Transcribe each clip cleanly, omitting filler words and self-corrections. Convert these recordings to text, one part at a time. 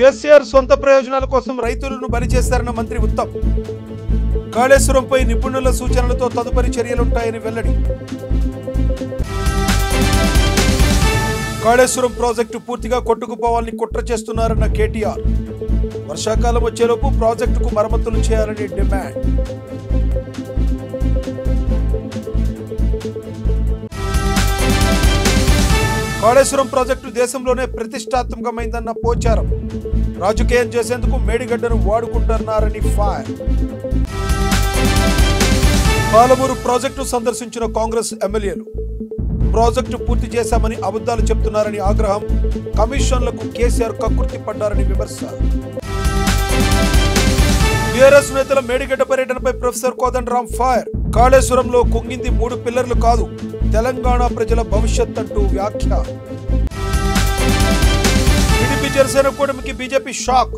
కేసీఆర్ సొంత ప్రయోజనాల కోసం రైతులను బలి చేశారన్న మంత్రి ఉత్తమ్. కాళేశ్వరంపై నిపుణుల సూచనలతో తదుపరి చర్యలుంటాయని వెల్లడి. కాళేశ్వరం ప్రాజెక్టు పూర్తిగా కొట్టుకుపోవాలని కుట్ర చేస్తున్నారన్న కేటీఆర్. వర్షాకాలం వచ్చేలోపు ప్రాజెక్టుకు మరమ్మతులు చేయాలని డిమాండ్. కాళేశ్వరం ప్రాజెక్టు దేశంలోనే ప్రతిష్టాత్మకమైందన్న పోచారం. రాజకీయం చేసేందుకు మేడిగడ్డను వాడుకుంటున్నారని ఫైర్. పాలమూరు ప్రాజెక్టు సందర్శించిన కాంగ్రెస్ ఎమ్మెల్యేలు. ప్రాజెక్టు పూర్తి చేశామని అబద్ధాలు చెప్తున్నారని ఆగ్రహం. కమిషన్లకు కేసీఆర్ కక్కుర్తి పడ్డారని విమర్శ. టీఆర్ఎస్ నేతల మేడిగడ్డ పర్యటనపై ప్రొఫెసర్ కోదండరాం ఫైర్. కాళేశ్వరంలో కుంగింది 3 పిల్లర్లు కాదు, తెలంగాణ ప్రజల భవిష్యత్ అంటూ వ్యాఖ్య. టీడీపీ జనసేన కూటమికి బీజేపీ షాక్.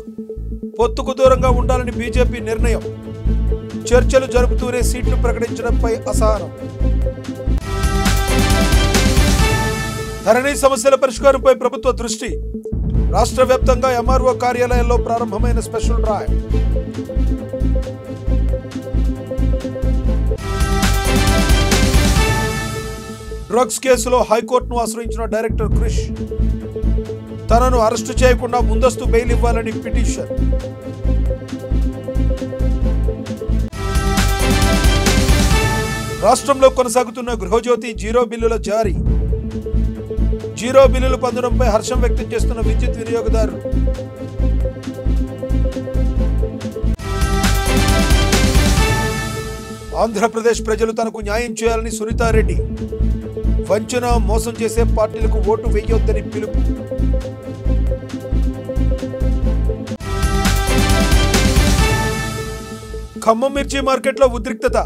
పొత్తుకు దూరంగా ఉండాలని బీజేపీ నిర్ణయం. చర్చలు జరుపుతూనే సీట్లు ప్రకటించడంపై అసహనం. ధరణి సమస్యల పరిష్కారంపై ప్రభుత్వ దృష్టి. రాష్ట్ర వ్యాప్తంగా ఎంఆర్ఓ కార్యాలయాల్లో ప్రారంభమైన స్పెషల్ డ్రైవ్. డ్రగ్స్ కేసులో హైకోర్టును ఆశ్రయించిన డైరెక్టర్ క్రిష్. తనను అరెస్టు చేయకుండా ముందస్తు బెయిల్ ఇవ్వాలని పిటిషన్. రాష్ట్రంలో కొనసాగుతున్న గృహజ్యోతి జీరో బిల్లుల జారీ. జీరో బిల్లులు పొందడంపై హర్షం వ్యక్తం చేస్తున్న విద్యుత్ వినియోగదారులు. ఆంధ్రప్రదేశ్ ప్రజలు తనకు న్యాయం చేయాలని సునీతారెడ్డి. వంచన మోసం చేసే పార్టీలకు ఓటు వేయొద్దని పిలుపు. ఖమ్మం మిర్చి మార్కెట్లో ఉద్రిక్తత.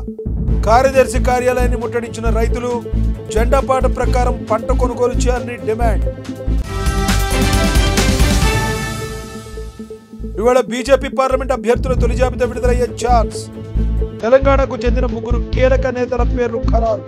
కార్యదర్శి కార్యాలయాన్ని ముట్టడించిన రైతులు. జెండా పాట ప్రకారం పంట కొనుగోలు చేయాలని డిమాండ్. ఇవాళ బీజేపీ పార్లమెంట్ అభ్యర్థుల తొలి జాబితా విడుదలయ్యే ఛాన్స్. తెలంగాణకు చెందిన 3 కీలక నేతల పేర్లు ఖరారు.